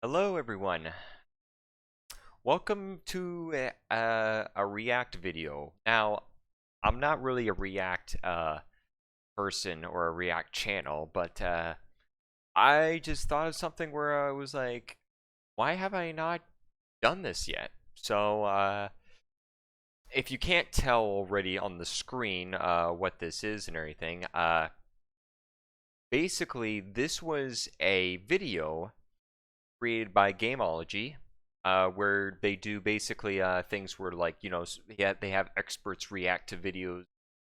Hello everyone. Welcome to a React video. Now, I'm not really a React person or a React channel, but I just thought of something where I was like, why have I not done this yet? So, if you can't tell already on the screen what this is and everything, basically this was a video created by Gamology, where they do basically things where, like, yeah, they have experts react to videos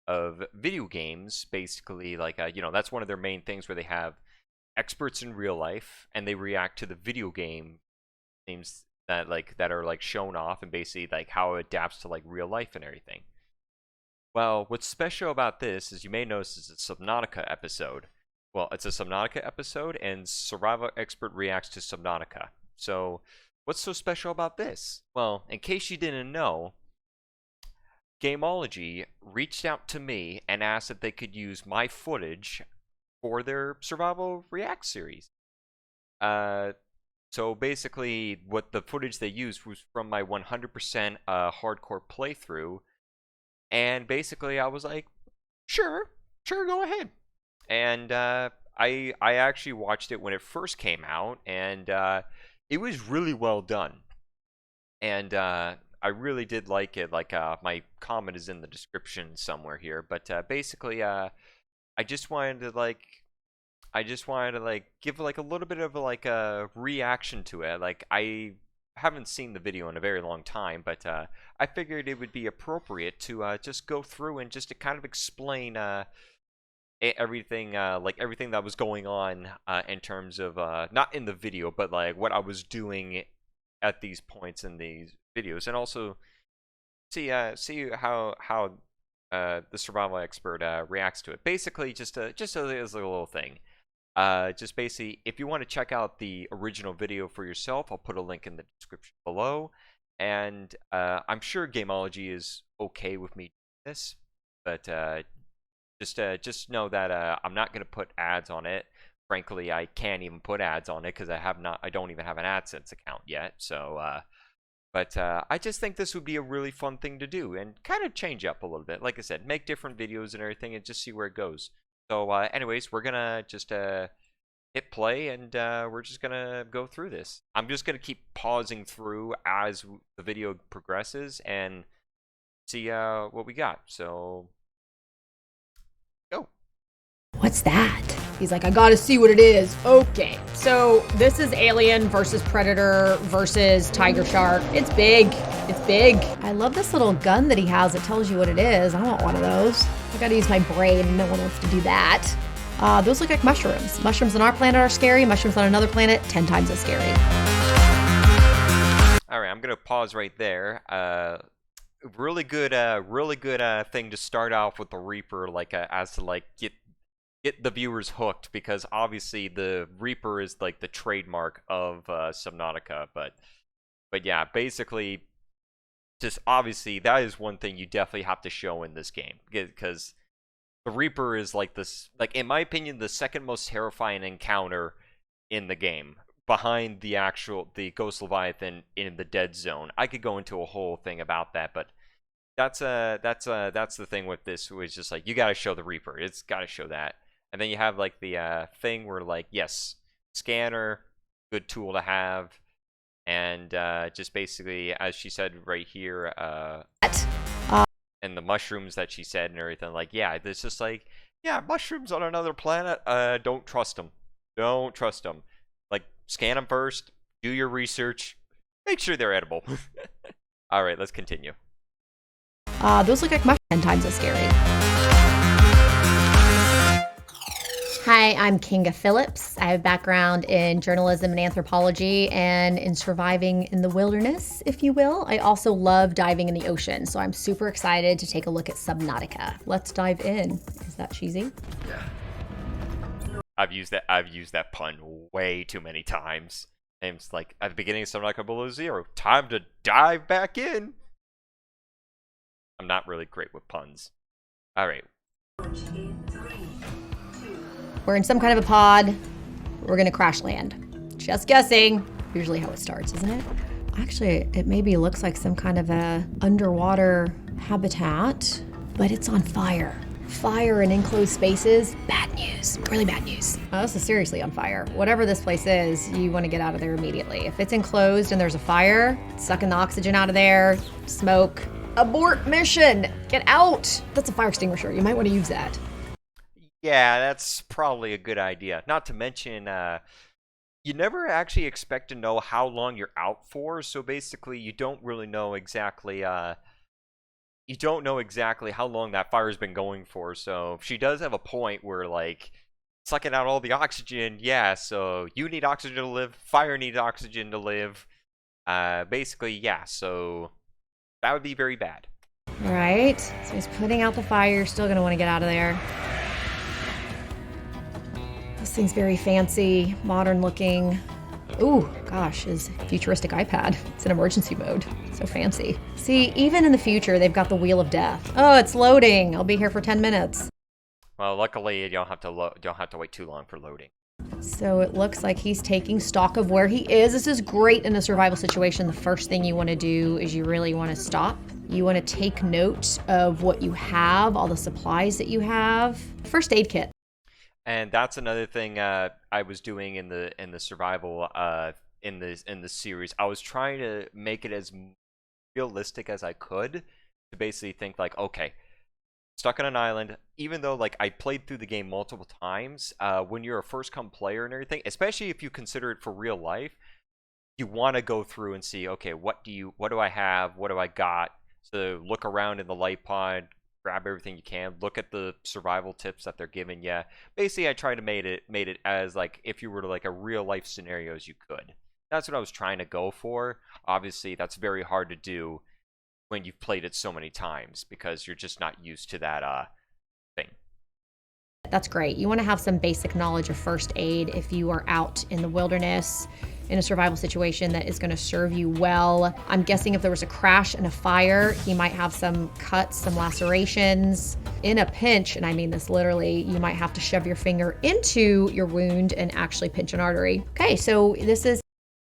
of video games. Basically, like, that's one of their main things, where they have experts in real life and they react to the video game themes that are like shown off, and basically like how it adapts to like real life and everything. Well, what's special about this is, you may notice, it's a Subnautica episode. Well, it's a Subnautica episode, and Survival Expert reacts to Subnautica. So, what's so special about this? Well, in case you didn't know, Gamology reached out to me and asked if they could use my footage for their Survival React series. So basically, what the footage they used was from my 100% hardcore playthrough, and basically I was like, sure, go ahead. And I actually watched it when it first came out, and it was really well done. And I really did like it. Like, my comment is in the description somewhere here. But basically, I just wanted to give like a little bit of like a reaction to it. Like, I haven't seen the video in a very long time, but I figured it would be appropriate to just go through and just to kind of explain everything, like everything that was going on in terms of not in the video, but like what I was doing at these points in these videos, and also see how the survival expert reacts to it. Basically, just as a little thing. Just basically, if you want to check out the original video for yourself, I'll put a link in the description below. And I'm sure Gamology is okay with me doing this, but just know that I'm not going to put ads on it. Frankly, I can't even put ads on it because I don't even have an AdSense account yet. So, but I just think this would be a really fun thing to do and kind of change up a little bit. Like I said, make different videos and everything, and just see where it goes. So, anyways, we're gonna just hit play, and we're just gonna go through this. I'm just gonna keep pausing through as the video progresses and see what we got. So, go. What's that? He's like, I gotta see what it is. Okay, so this is Alien versus Predator versus Tiger Shark. It's big. It's big. I love this little gun that he has that tells you what it is. I want one of those. I gotta use my brain. No one wants to do that. Those look like mushrooms. Mushrooms on our planet are scary. Mushrooms on another planet, 10 times as scary. All right, I'm gonna pause right there. Really good thing to start off with the Reaper, like as to like get the viewers hooked, because obviously the Reaper is like the trademark of Subnautica. But yeah, basically, just obviously that is one thing you definitely have to show in this game, because the Reaper is like this, like, in my opinion, the second most terrifying encounter in the game, behind the Ghost Leviathan in the Dead Zone. I could go into a whole thing about that, but that's the thing with this, was just like, you got to show the Reaper. It's got to show that. And then you have like the thing where, like, yes, scanner, good tool to have, and just basically, as she said right here, and the mushrooms that she said and everything, like, yeah, it's just like, yeah, mushrooms on another planet, don't trust them. Don't trust them. Like, scan them first, do your research, make sure they're edible. All right, let's continue. Those look like mushrooms, 10 times as scary. Hi, I'm Kinga Phillips. I have a background in journalism and anthropology and in surviving in the wilderness, if you will. I also love diving in the ocean, so I'm super excited to take a look at Subnautica. Let's dive in. Is that cheesy? Yeah. I've used that pun way too many times. And it's like, at the beginning of Subnautica Below Zero, time to dive back in. I'm not really great with puns. All right. We're in some kind of a pod. We're gonna crash land. Just guessing. Usually how it starts, isn't it? Actually, it maybe looks like some kind of a underwater habitat, but it's on fire. Fire in enclosed spaces, bad news, really bad news. Oh, this is seriously on fire. Whatever this place is, you want to get out of there immediately. If it's enclosed and there's a fire, it's sucking the oxygen out of there, smoke. Abort mission, get out. That's a fire extinguisher, you might want to use that. Yeah, that's probably a good idea. Not to mention, you never actually expect to know how long you're out for, so basically you don't really know exactly, you don't know exactly how long that fire's been going for, so she does have a point where, like, sucking out all the oxygen, yeah, so you need oxygen to live, fire needs oxygen to live, basically, yeah, so that would be very bad. Right, so he's putting out the fire, you're still gonna wanna get out of there. This thing's very fancy, modern looking. Ooh, gosh, his futuristic iPad. It's in emergency mode. So fancy. See, even in the future, they've got the Wheel of Death. Oh, it's loading. I'll be here for 10 minutes. Well, luckily, you don't have to wait too long for loading. So it looks like he's taking stock of where he is. This is great in a survival situation. The first thing you want to do is you really want to stop. You want to take note of what you have, all the supplies that you have. First aid kit. And that's another thing I was doing in the survival in the series. I was trying to make it as realistic as I could to basically think like, okay, stuck on an island. Even though like I played through the game multiple times, when you're a first come player and everything, especially if you consider it for real life, you want to go through and see, okay, what do I have, what do I got? So look around in the light pod, grab everything you can, look at the survival tips that they're giving you. Basically, I tried to made it as like if you were to like a real life scenario as you could. That's what I was trying to go for. Obviously, that's very hard to do when you've played it so many times because you're just not used to that thing. That's great. You want to have some basic knowledge of first aid if you are out in the wilderness in a survival situation that is going to serve you well. I'm guessing if there was a crash and a fire, he might have some cuts, some lacerations. In a pinch, and I mean this literally, you might have to shove your finger into your wound and actually pinch an artery. Okay, so this is...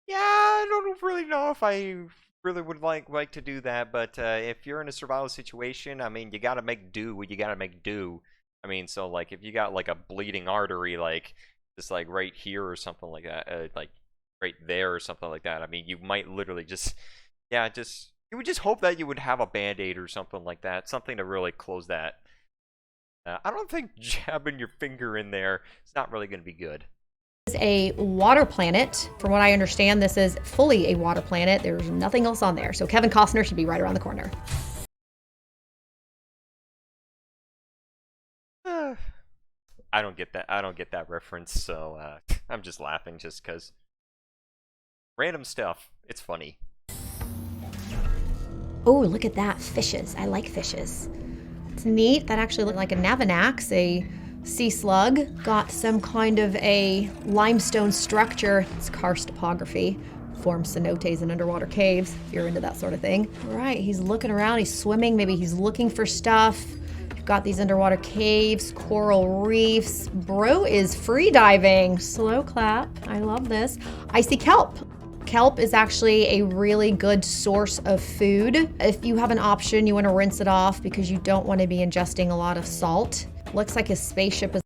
Yeah, I don't really know if I really would like to do that, but if you're in a survival situation, I mean, you gotta make do what you gotta make do. I mean, so like if you got like a bleeding artery, like just like right here or something like that, like right there or something like that. I mean, you might literally just, yeah, you would just hope that you would have a band-aid or something like that, something to really close that. I don't think jabbing your finger in there is not really going to be good. This is a water planet. From what I understand, this is fully a water planet. There's nothing else on there. So Kevin Costner should be right around the corner. I don't get that. I don't get that reference, so I'm just laughing just because. Random stuff. It's funny. Oh, look at that. Fishes. I like fishes. It's neat. That actually looked like a Navanax, a sea slug. Got some kind of a limestone structure. It's karst topography. Forms cenotes in underwater caves, if you're into that sort of thing. All right, he's looking around. He's swimming. Maybe he's looking for stuff. You've got these underwater caves, coral reefs. Bro is free diving. Slow clap. I love this. Icy kelp. Kelp is actually a really good source of food. If you have an option, you want to rinse it off because you don't want to be ingesting a lot of salt. Looks like his spaceship is...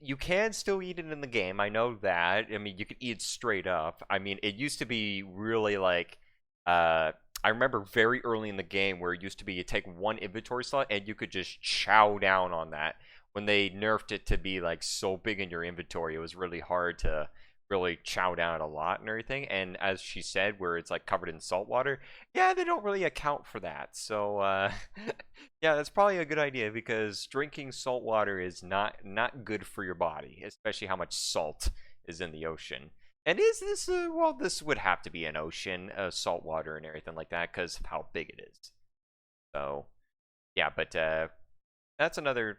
You can still eat it in the game. I know that. I mean, you could eat it straight up. I mean, it used to be really like, I remember very early in the game where it used to be you take one inventory slot and you could just chow down on that. When they nerfed it to be like so big in your inventory, it was really hard to really chow down a lot and everything. And as she said, where it's like covered in salt water, yeah, they don't really account for that. So yeah, that's probably a good idea because drinking salt water is not good for your body, especially how much salt is in the ocean. And is this well, this would have to be an ocean, salt water and everything like that because of how big it is. So yeah, but that's another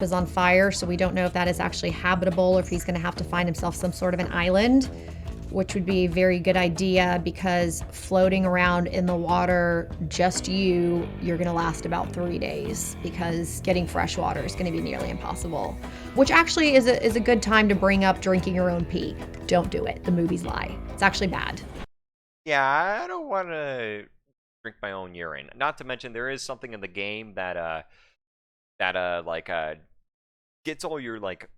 is on fire, so we don't know if that is actually habitable or if he's going to have to find himself some sort of an island. which would be a very good idea because floating around in the water, just you're going to last about 3 days because getting fresh water is going to be nearly impossible. Which actually is a good time to bring up drinking your own pee. Don't do it. The movies lie. It's actually bad. Yeah, I don't want to drink my own urine. Not to mention there is something in the game that gets all your like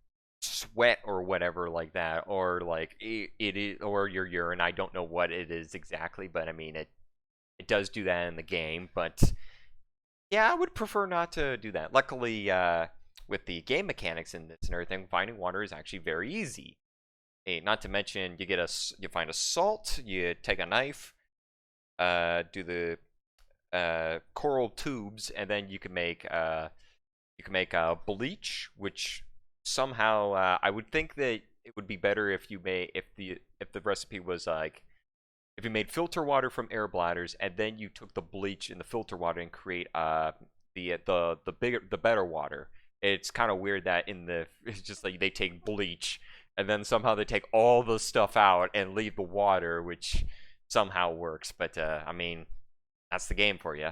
sweat or whatever like that, or like it is, or your urine. I don't know what it is exactly, but I mean it does do that in the game. But yeah, I would prefer not to do that. Luckily, with the game mechanics in this and everything, finding water is actually very easy. Not to mention you find a salt, you take a knife, do the coral tubes, and then you can make bleach, which somehow I would think that it would be better if the recipe was like if you made filter water from air bladders and then you took the bleach in the filter water and create the better water. It's kind of weird that it's just like they take bleach and then somehow they take all the stuff out and leave the water, which somehow works. But I mean, that's the game for you.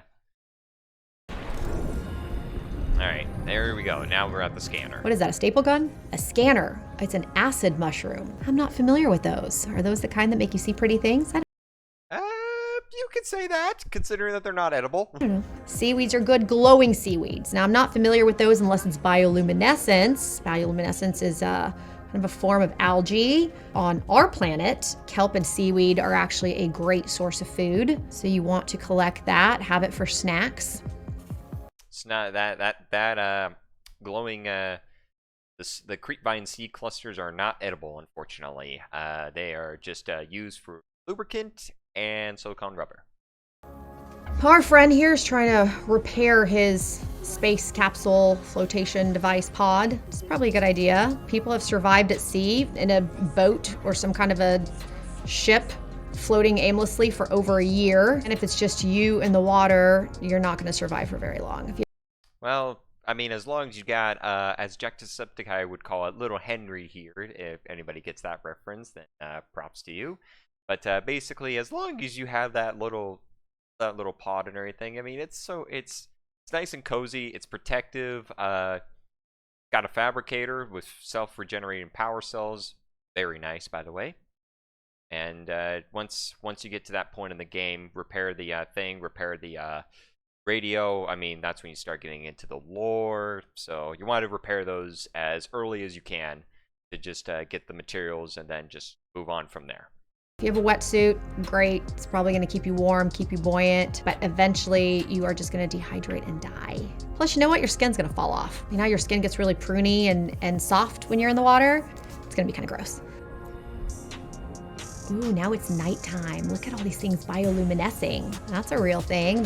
Alright, there we go. Now we're at the scanner. What is that, a staple gun? A scanner. It's an acid mushroom. I'm not familiar with those. Are those the kind that make you see pretty things? You could say that, considering that they're not edible. I don't know. Seaweeds are good glowing seaweeds. Now, I'm not familiar with those unless it's bioluminescence. Bioluminescence is kind of a form of algae. On our planet, kelp and seaweed are actually a great source of food. So you want to collect that, have it for snacks. It's not that glowing the creepvine seed clusters are not edible, unfortunately. They are just used for lubricant and silicone rubber. Our friend here is trying to repair his space capsule flotation device pod. It's probably a good idea. People have survived at sea in a boat or some kind of a ship floating aimlessly for over a year. And if it's just you in the water, you're not going to survive for very long. Well, I mean, as long as you got, as Jacksepticeye would call it, little Henry here, if anybody gets that reference, then props to you. But basically, as long as you have that little pod and everything, I mean, it's nice and cozy. It's protective. Got a fabricator with self-regenerating power cells. Very nice, by the way. And once you get to that point in the game, repair the repair the radio. I mean, that's when you start getting into the lore. So you want to repair those as early as you can to just get the materials and then just move on from there. If you have a wetsuit, great. It's probably going to keep you warm, keep you buoyant, but eventually you are just going to dehydrate and die. Plus, you know what? Your skin's going to fall off. You know how your skin gets really pruny and soft when you're in the water? It's going to be kind of gross. Ooh, now it's nighttime. Look at all these things bioluminescing. That's a real thing.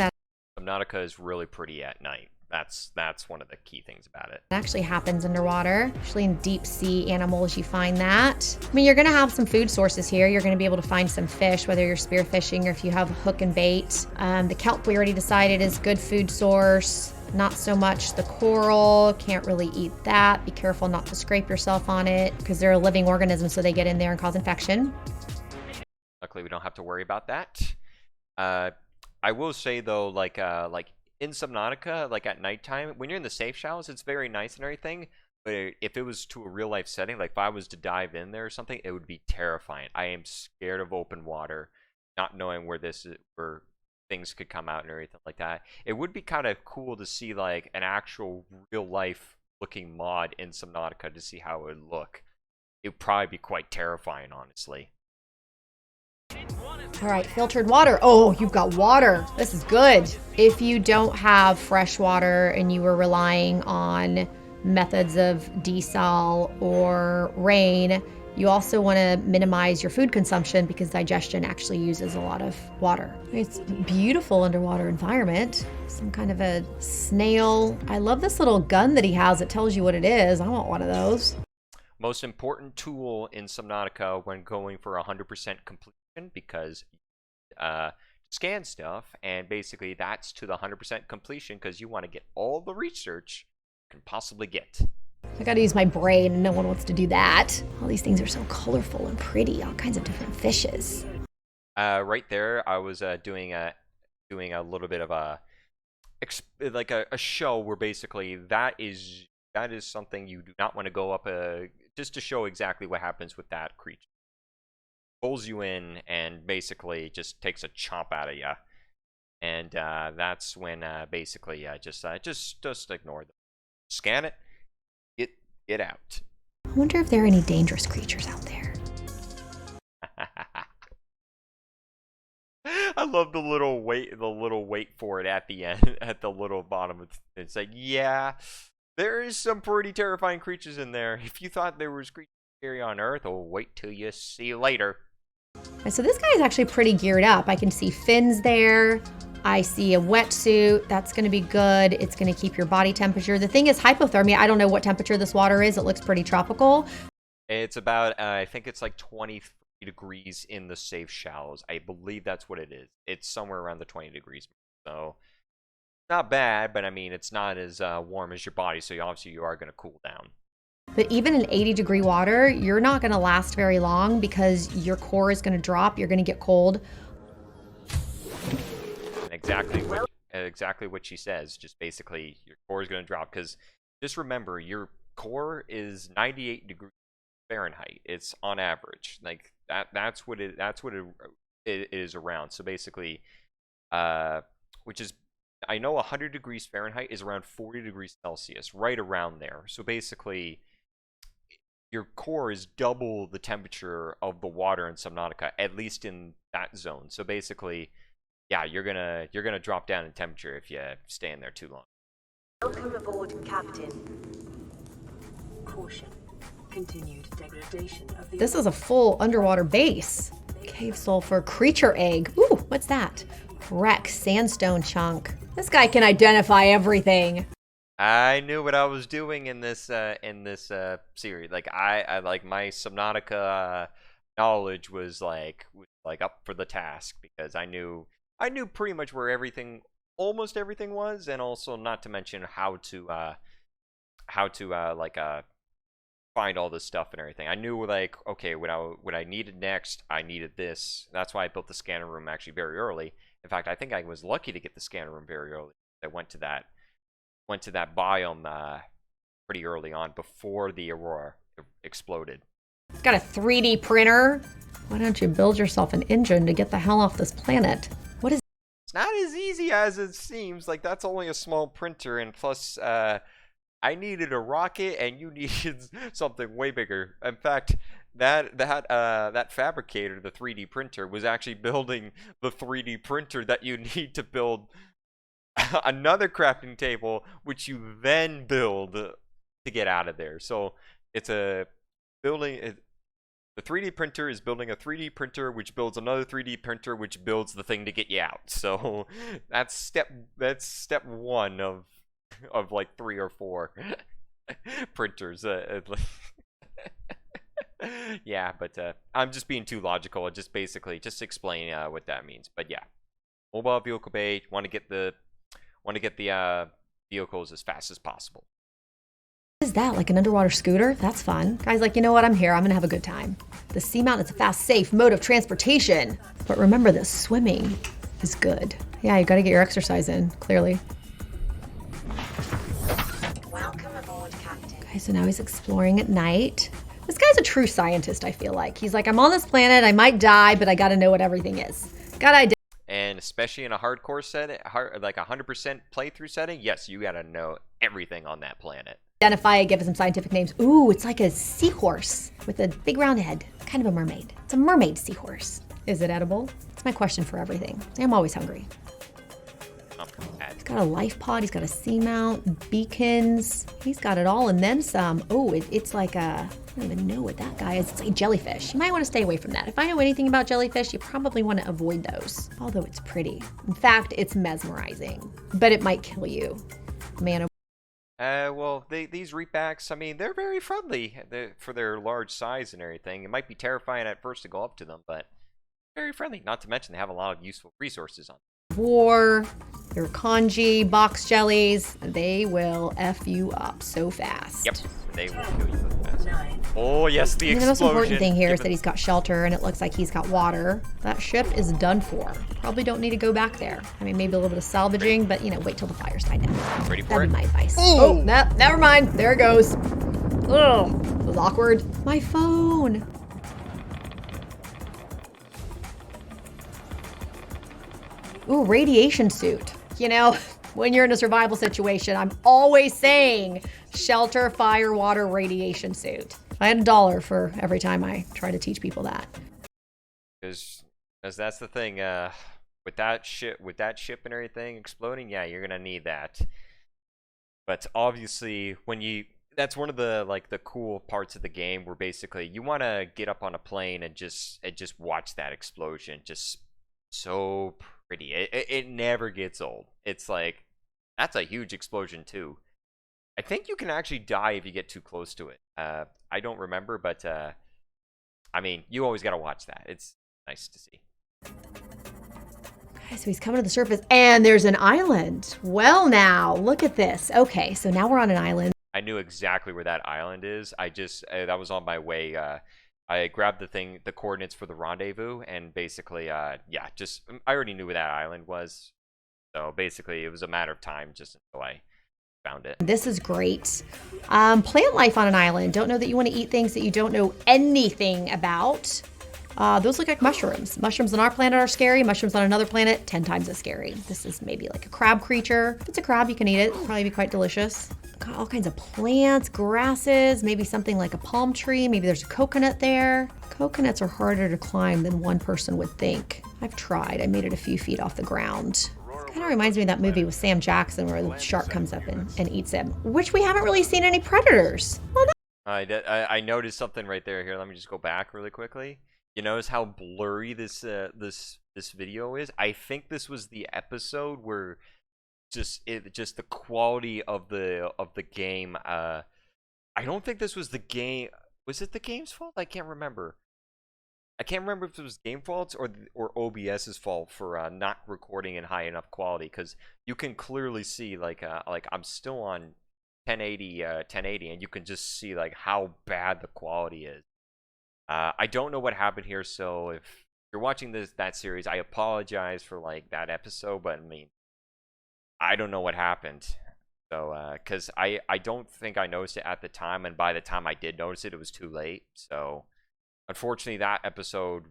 Subnautica is really pretty at night. That's one of the key things about it. It actually happens underwater. Actually, in deep sea animals, you find that. I mean, you're going to have some food sources here. You're going to be able to find some fish, whether you're spearfishing or if you have a hook and bait. The kelp, we already decided, is good food source. Not so much the coral. Can't really eat that. Be careful not to scrape yourself on it because they're a living organism, so they get in there and cause infection. Luckily, we don't have to worry about that. I will say though, like in Subnautica, like at nighttime, when you're in the safe shallows, it's very nice and everything. But if it was to a real life setting, like if I was to dive in there or something, it would be terrifying. I am scared of open water, not knowing where things could come out and everything like that. It would be kind of cool to see like an actual real life looking mod in Subnautica to see how it would look. It would probably be quite terrifying, honestly. All right, filtered water. Oh, you've got water. This is good. If you don't have fresh water and you were relying on methods of desal or rain, you also want to minimize your food consumption because digestion actually uses a lot of water. It's a beautiful underwater environment. Some kind of a snail. I love this little gun that he has that tells you what it is. I want one of those. Most important tool in Subnautica when going for 100% completion, because scan stuff, and basically that's to the 100% completion because you want to get all the research you can possibly get. I gotta use my brain, and no one wants to do that. All these things are so colorful and pretty, all kinds of different fishes. Right there, I was doing a little bit of a like a show where basically that is something you do not want to go up just to show exactly what happens with that creature. Pulls you in and basically just takes a chomp out of you, and that's when basically just ignore them, scan it, get out. I wonder if there are any dangerous creatures out there. I love the little wait for it at the end, at the little bottom. It's like, yeah, there is some pretty terrifying creatures in there. If you thought there was creatures scary on Earth, oh, wait till you see later. So this guy is actually pretty geared up. I can see fins there. I see a wetsuit. That's going to be good. It's going to keep your body temperature. The thing is hypothermia. I don't know what temperature this water is. It looks pretty tropical. It's about, I think it's like 23 degrees in the safe shallows. I believe that's what it is. It's somewhere around the 20 degrees. So not bad, but I mean, it's not as warm as your body. So obviously you are going to cool down. But even in 80-degree water, you're not going to last very long because your core is going to drop. You're going to get cold. Exactly what she says. Just basically, your core is going to drop because just remember, your core is 98 degrees Fahrenheit. It's on average like that. That's what it is around. So basically, which is, I know 100 degrees Fahrenheit is around 40 degrees Celsius, right around there. So basically, your core is double the temperature of the water in Subnautica, at least in that zone. So basically, yeah, you're gonna drop down in temperature if you stay in there too long. Welcome aboard, Captain. Caution. Continued degradation of the... This is a full underwater base. Cave sulfur, creature egg. Ooh, what's that? Wreck, sandstone chunk. This guy can identify everything. I knew what I was doing in this series. Like I like my Subnautica knowledge was like up for the task because I knew pretty much where almost everything was, and also not to mention how to find all this stuff and everything. I knew like, okay, what I needed next, I needed this. That's why I built the scanner room actually very early. In fact, I think I was lucky to get the scanner room very early. I went to that biome pretty early on before the aurora exploded. It's got a 3D printer. Why don't you build yourself an engine to get the hell off this planet? What is... It's not as easy as it seems. Like, that's only a small printer, and plus I needed a rocket and you needed something way bigger. In fact, that fabricator, the 3D printer, was actually building the 3D printer that you need to build another crafting table, which you then build to get out of there. So it's a building. The 3D printer is building a 3D printer, which builds another 3D printer, which builds the thing to get you out. So that's step one of like 3 or 4 printers. Yeah, but I'm just being too logical. Just basically just explain what that means. But yeah, mobile vehicle bay. Want to get the vehicles as fast as possible. What is that, like an underwater scooter? That's fun. Guy's like, you know what, I'm here, I'm gonna have a good time. The seamount is a fast, safe mode of transportation. But remember this, swimming is good. Yeah, you gotta get your exercise in, clearly. Welcome aboard, Captain. Okay, so now he's exploring at night. This guy's a true scientist, I feel like. He's like, I'm on this planet, I might die, but I gotta know what everything is. Gotta identify. And especially in a hardcore setting, like 100% playthrough setting, yes, you gotta know everything on that planet. Identify it, give it some scientific names. Ooh, it's like a seahorse with a big round head. Kind of a mermaid. It's a mermaid seahorse. Is it edible? It's my question for everything. I'm always hungry. He's got a life pod, he's got a seamount, beacons. He's got it all and then some. Oh, it's like a, I don't even know what that guy is. It's like jellyfish. You might want to stay away from that. If I know anything about jellyfish, you probably want to avoid those. Although it's pretty. In fact, it's mesmerizing. But it might kill you. Man, well, these reapbacks, I mean, they're very friendly for their large size and everything. It might be terrifying at first to go up to them, but very friendly. Not to mention they have a lot of useful resources on them. War, your kanji, box jellies, they will F you up so fast. Yep. they will kill you with fast. 9. Oh yes, the I mean, the most explosion. important thing here is Given- that he's got shelter and it looks like he's got water. That ship is done for. Probably don't need to go back there. I mean, maybe a little bit of salvaging, but you know, wait till the fires die down. Ready for That'd it? be my advice. Ooh. Oh, never mind. There it goes. Ugh, it was awkward. My phone. Ooh, radiation suit. You know, when you're in a survival situation, I'm always saying shelter, fire, water, radiation suit. I had $1 for every time I try to teach people that. Because that's the thing. With that ship and everything exploding, yeah, you're gonna need that. But obviously, that's one of the the cool parts of the game where basically you want to get up on a plane and just watch that explosion. Just so pretty. It never gets old. It's like that's a huge explosion too. I think you can actually die if you get too close to it. I don't remember, but I mean, you always gotta watch that. It's nice to see. Okay, so he's coming to the surface and there's an island. Well, now look at this. Okay, so now we're on an island. I knew exactly where that island is. I just that was on my way. I grabbed the coordinates for the rendezvous, and basically, yeah, just I already knew where that island was. So basically, it was a matter of time just until I found it. This is great. Plant life on an island. Don't know that you want to eat things that you don't know anything about. Those look like mushrooms. Mushrooms on our planet are scary. Mushrooms on another planet, 10 times as scary. This is maybe like a crab creature. If it's a crab, you can eat it. It'll probably be quite delicious. Got all kinds of plants, grasses, maybe something like a palm tree. Maybe there's a coconut there. Coconuts are harder to climb than one person would think. I've tried. I made it a few feet off the ground. Kind of reminds me of that movie with Sam Jackson where the shark comes up and eats him, which we haven't really seen any predators. Well, no. I noticed something right there. Here, let me just go back really quickly. You notice how blurry this video is? I think this was the episode where just the quality of the game. I don't think this was the game. Was it the game's fault? I can't remember. I can't remember if it was game faults or OBS's fault for not recording in high enough quality, because you can clearly see like I'm still on 1080, and you can just see like how bad the quality is. I don't know what happened here, so if you're watching that series, I apologize for like that episode, but I mean, I don't know what happened. So, because I don't think I noticed it at the time, and by the time I did notice it, it was too late. So, unfortunately, that episode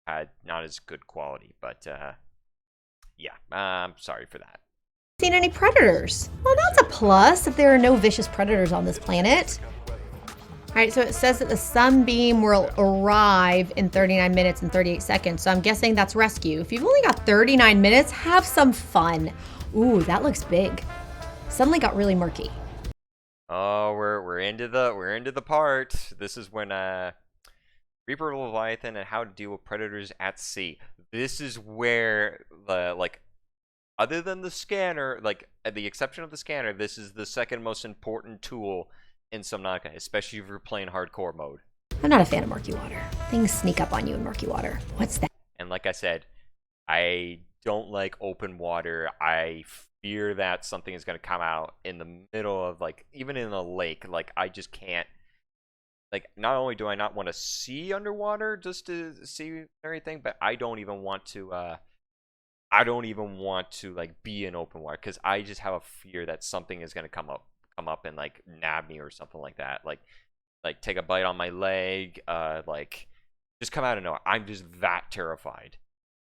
had not as good quality. But yeah, I'm sorry for that. Seen any predators? Well, that's a plus if there are no vicious predators on this planet. All right, so it says that the sunbeam will arrive in 39 minutes and 38 seconds. So I'm guessing that's rescue. If you've only got 39 minutes, have some fun. Ooh, that looks big. Suddenly got really murky. Oh, we're into the part. This is when Reaper of Leviathan and how to deal with predators at sea. This is where the other than the scanner, at the exception of the scanner, this is the second most important tool in Subnautica, especially if you're playing hardcore mode. I'm not a fan of murky water. Things sneak up on you in murky water. What's that? And like I said, I don't like open water. I fear that something is going to come out in the middle of even in a lake. I just can't. Not only do I not want to see underwater just to see everything, but I don't even want to. I don't even want to be in open water, because I just have a fear that something is going to come up and nab me or something like that. Take a bite on my leg. Just come out of nowhere. I'm just that terrified.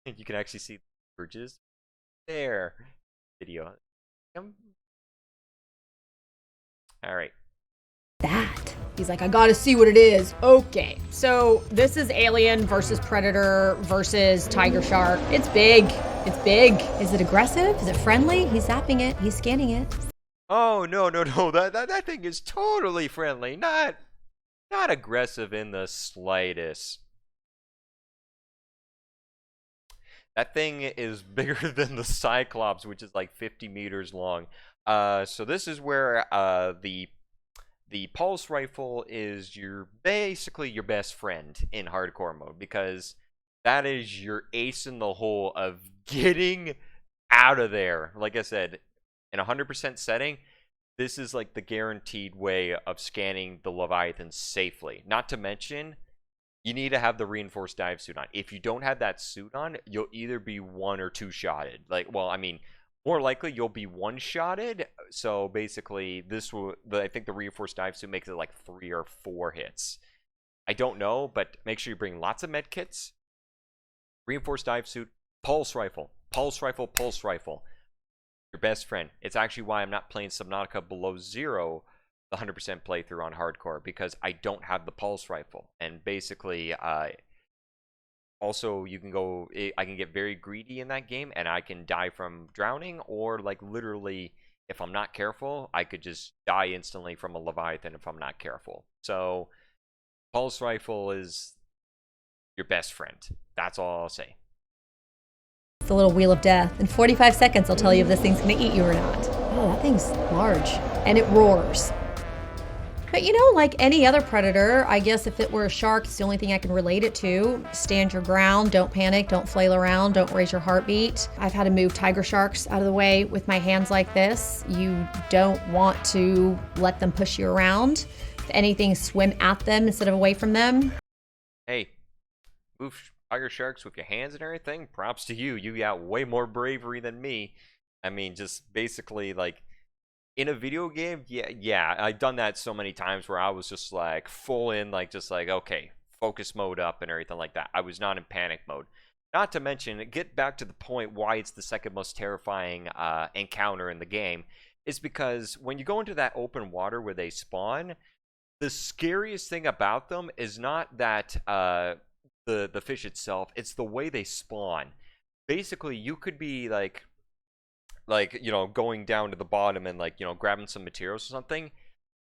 You can actually see the bridges there. Video. All right. That. He's like, I gotta see what it is. Okay, so this is alien versus predator versus tiger shark. It's big. It's big. Is it aggressive? Is it friendly? He's zapping it. He's scanning it. Oh no. That thing is totally friendly. Not aggressive in the slightest. That thing is bigger than the Cyclops, which is 50 meters long. So this is where the pulse rifle is basically your best friend in hardcore mode, because that is your ace in the hole of getting out of there. Like I said, in 100% setting, this is like the guaranteed way of scanning the Leviathan safely. Not to mention, you need to have the reinforced dive suit on. If you don't have that suit on, you'll either be one or two shotted. Like, well, I mean, more likely you'll be one shotted. So basically, I think the reinforced dive suit makes it like 3 or 4 hits. I don't know, but make sure you bring lots of med kits. Reinforced dive suit, pulse rifle, pulse rifle, pulse rifle. Your best friend. It's actually why I'm not playing Subnautica below 0, the 100% playthrough on hardcore, because I don't have the pulse rifle. And basically, also you can go, I can get very greedy in that game, and I can die from drowning, or like literally, if I'm not careful, I could just die instantly from a Leviathan if I'm not careful. So, pulse rifle is your best friend. That's all I'll say. The little wheel of death. In 45 seconds, I'll tell you if this thing's gonna eat you or not. Oh, that thing's large. And it roars. But you know, like any other predator, I guess if it were a shark, it's the only thing I can relate it to. Stand your ground, don't panic, don't flail around, don't raise your heartbeat. I've had to move tiger sharks out of the way with my hands like this. You don't want to let them push you around. If anything, swim at them instead of away from them. Hey, move tiger sharks with your hands and everything, props to you. You got way more bravery than me. I mean, just basically, like, in a video game, yeah, I've done that so many times where I was just, like, full in, like, just like, okay, focus mode up and everything like that. I was not in panic mode. Not to mention, get back to the point why it's the second most terrifying encounter in the game, is because when you go into that open water where they spawn, the scariest thing about them is not that, the fish itself, it's the way they spawn. Basically, you could be like you know, going down to the bottom and like, you know, grabbing some materials or something.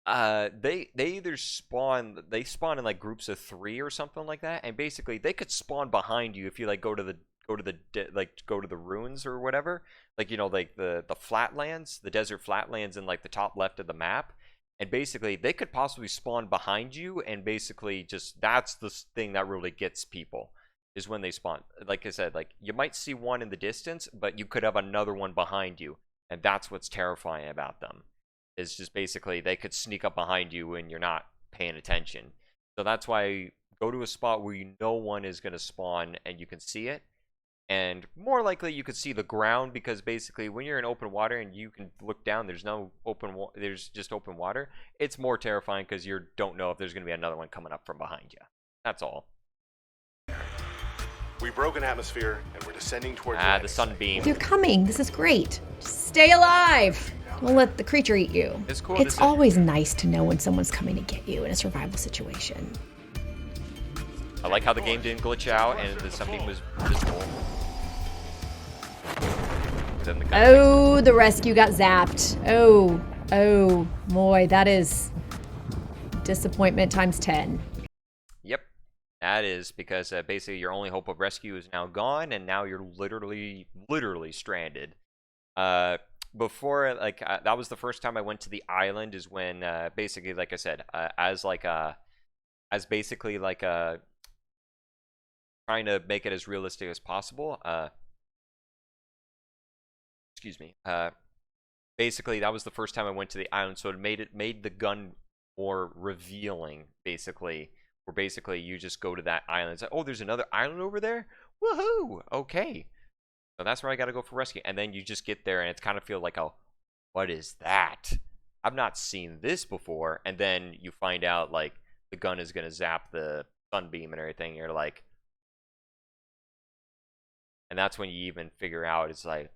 They either spawn in like groups of 3 or something like that, and basically they could spawn behind you if you like go to the ruins or whatever, like, you know, like the flatlands, the desert flatlands in like the top left of the map. And basically, they could possibly spawn behind you, and basically just, that's the thing that really gets people, is when they spawn. Like I said, like, you might see one in the distance, but you could have another one behind you, and that's what's terrifying about them. Is just basically, they could sneak up behind you when you're not paying attention. So that's why, go to a spot where you know one is going to spawn, and you can see it. And more likely you could see the ground, because basically when you're in open water and you can look down, there's just open water. It's more terrifying because you don't know if there's going to be another one coming up from behind you. That's all. We broke an atmosphere and we're descending towards the sunbeam. You're coming. This is great. Stay alive. Don't let the creature eat you. It's cool. It's always nice to know when someone's coming to get you in a survival situation. I like how the game didn't glitch out and the sunbeam was visible. Oh, the rescue got zapped. Oh, boy, that is disappointment times 10. Yep, that is because basically your only hope of rescue is now gone, and now you're literally stranded. Before, like, that was the first time I went to the island, is when basically, like I said, as basically like trying to make it as realistic as possible. Excuse me. Basically, that was the first time I went to the island, so it made the gun more revealing. Basically, where basically you just go to that island. It's like, oh, there's another island over there. Woohoo! Okay, so that's where I got to go for rescue. And then you just get there, and it's kind of feel like, oh, what is that? I've not seen this before. And then you find out like the gun is gonna zap the sunbeam and everything. You're like, and that's when you even figure out, it's like,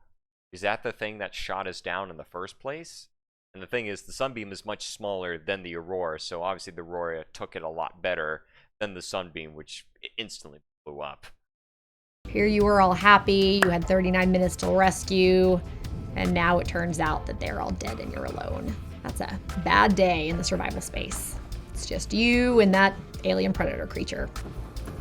is that the thing that shot us down in the first place? And the thing is, the sunbeam is much smaller than the aurora, so obviously the aurora took it a lot better than the sunbeam, which instantly blew up. Here you were all happy, you had 39 minutes to rescue, and now it turns out that they're all dead and you're alone. That's a bad day in the survival space. It's just you and that alien predator creature.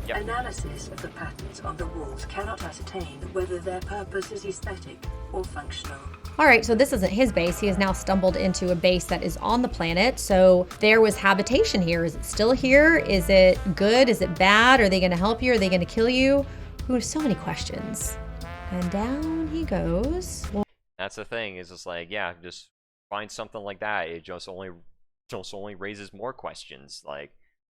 Yep. Analysis of the patterns on the walls cannot ascertain whether their purpose is aesthetic or functional. All right, so this isn't his base. He has now stumbled into a base that is on the planet. So there was habitation here. Is it still here? Is it good? Is it bad? Are they going to help you? Are they going to kill you? Ooh, so many questions. And down he goes. That's the thing, is just like, yeah, just find something like that, it just only raises more questions. Like,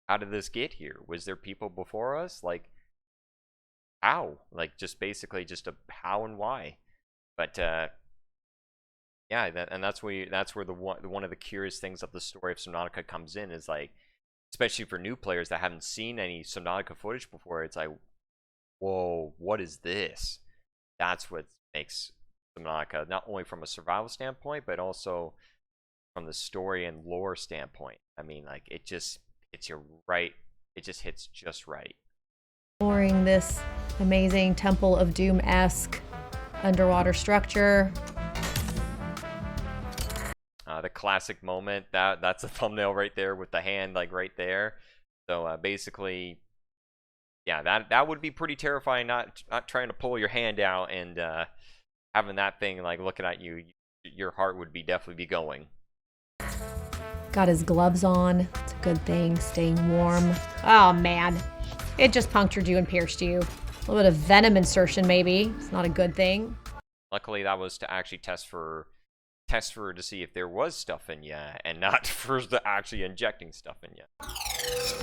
how did this get here? Was there people before us? Like, how? Like, just basically just a how and why. But yeah, that's where one of the curious things of the story of Subnautica comes in, is like, especially for new players that haven't seen any Subnautica footage before, it's like, whoa, what is this? That's what makes Subnautica, not only from a survival standpoint, but also from the story and lore standpoint. I mean, like, it just hits you right. It just hits just right. Exploring this amazing Temple of Doom-esque underwater structure. The classic moment, that's a thumbnail right there with the hand, like, right there. So basically, yeah, that would be pretty terrifying, not trying to pull your hand out and having that thing like looking at you. Your heart would definitely be going. Got his gloves on. It's a good thing. Staying warm. Oh man, it just punctured you and pierced you. A little bit of venom insertion, maybe. It's not a good thing. Luckily, that was to actually test for to see if there was stuff in you, and not for actually injecting stuff in you.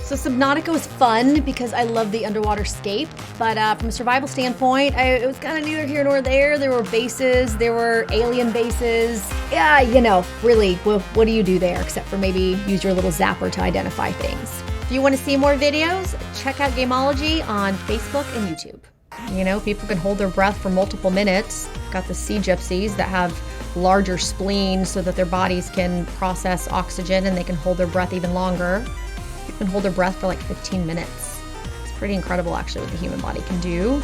So Subnautica was fun because I love the underwater scape, but from a survival standpoint, it was kind of neither here nor there. There were bases, there were alien bases. Yeah, you know, really, what do you do there except for maybe use your little zapper to identify things? If you want to see more videos, check out Gamology on Facebook and YouTube. You know, people can hold their breath for multiple minutes. Got the sea gypsies that have larger spleens so that their bodies can process oxygen and they can hold their breath even longer. You can hold their breath for like 15 minutes. It's pretty incredible actually what the human body can do.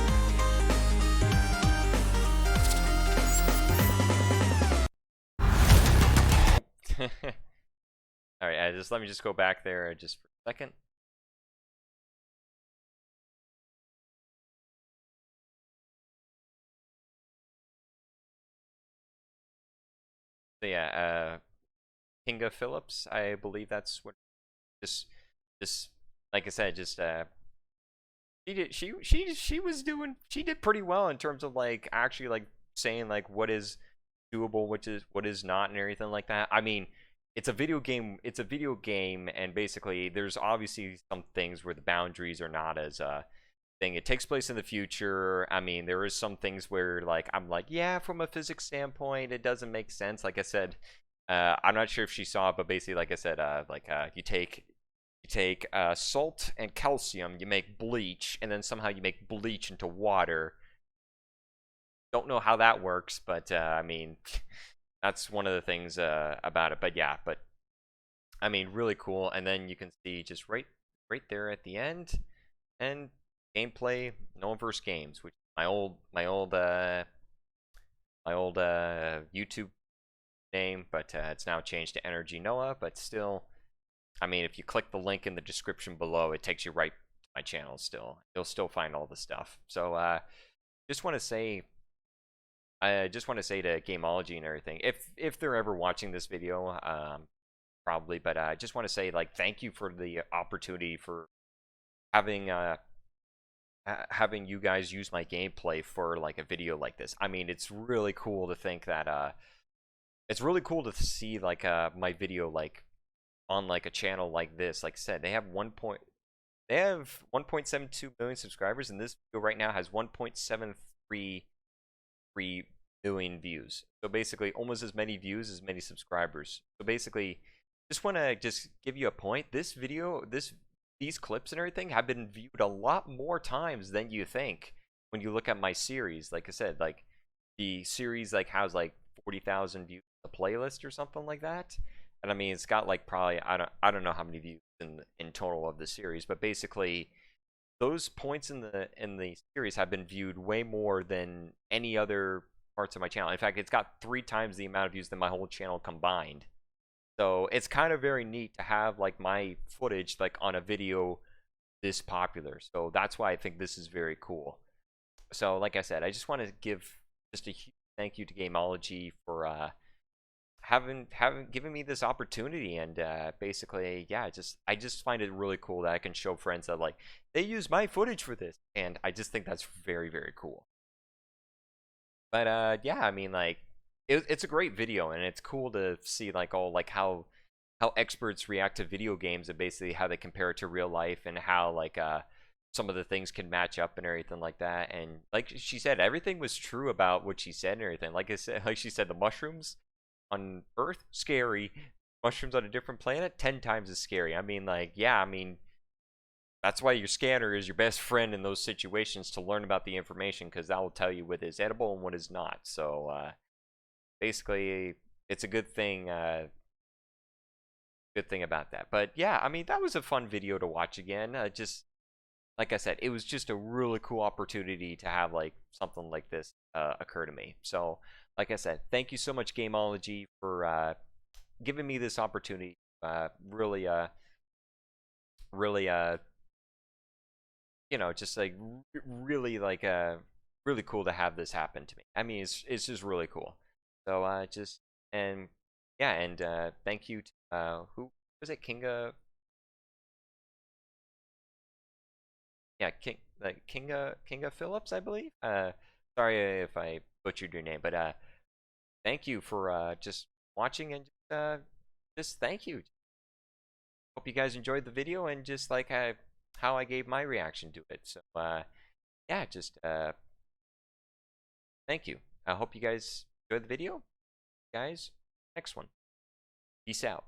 All right, let me just go back there just for a second. So yeah, Kinga Phillips, I believe that's what. Just like I said, just she did pretty well in terms of like actually like saying like what is doable, what is not, and everything like that. I mean, it's a video game, and basically there's obviously some things where the boundaries are not as thing. It takes place in the future. I mean, there is some things where like I'm like, yeah, from a physics standpoint it doesn't make sense. Like I said, I'm not sure if she saw it, but basically, like I said, you take salt and calcium, you make bleach, and then somehow you make bleach into water. Don't know how that works, but I mean, that's one of the things about it. But yeah, I mean, really cool. And then you can see just right there at the end, and gameplay, no one versus games, which is my old YouTube name, but it's now changed to Energy Noah. But still, I mean, if you click the link in the description below, it takes you right to my channel. Still, you'll still find all the stuff. So I just want to say to Gamology and everything, if they're ever watching this video, probably, but I just want to say, like, thank you for the opportunity for having you guys use my gameplay for like a video like this. I mean, it's really cool to think that it's really cool to see like my video like on like a channel like this. Like I said, they have 1.72 million subscribers, and this video right now has 1.73 million views. So basically almost as many views as many subscribers. So basically, just want to give you a point. This video, these clips and everything have been viewed a lot more times than you think when you look at my series. Like I said, like the series like has like 40,000 views a playlist or something like that. And I mean, it's got like probably I don't know how many views in total of the series, but basically those points in the series have been viewed way more than any other parts of my channel. In fact, it's got 3 times the amount of views than my whole channel combined. So it's kind of very neat to have like my footage like on a video this popular. So that's why I think this is very cool. So like I said, I just want to give just a huge thank you to Gamology for having given me this opportunity, and basically, yeah, I just find it really cool that I can show friends that like they use my footage for this, and I just think that's very, very cool. But yeah, I mean, like, it's a great video, and it's cool to see like all like how experts react to video games and basically how they compare it to real life and how like some of the things can match up and everything like that. And like she said, everything was true about what she said and everything. Like I said, like she said, the mushrooms on Earth, scary. Mushrooms on a different planet, 10 times as scary. I mean, like, yeah, I mean, that's why your scanner is your best friend in those situations to learn about the information, because that will tell you what is edible and what is not. So basically, it's a good thing. Good thing about that. But yeah, I mean, that was a fun video to watch again. Just like I said, it was just a really cool opportunity to have like something like this occur to me. So, like I said, thank you so much, Gamology, for giving me this opportunity. Really, really, you know, just like really, like, really cool to have this happen to me. I mean, it's just really cool. So, just and yeah, and thank you to who was it, Kinga? Yeah, Kinga Phillips, I believe. Sorry if I butchered your name, but thank you for just watching and just thank you. Hope you guys enjoyed the video and just like how I gave my reaction to it. So yeah, just thank you. I hope you guys enjoyed the video. Guys, next one. Peace out.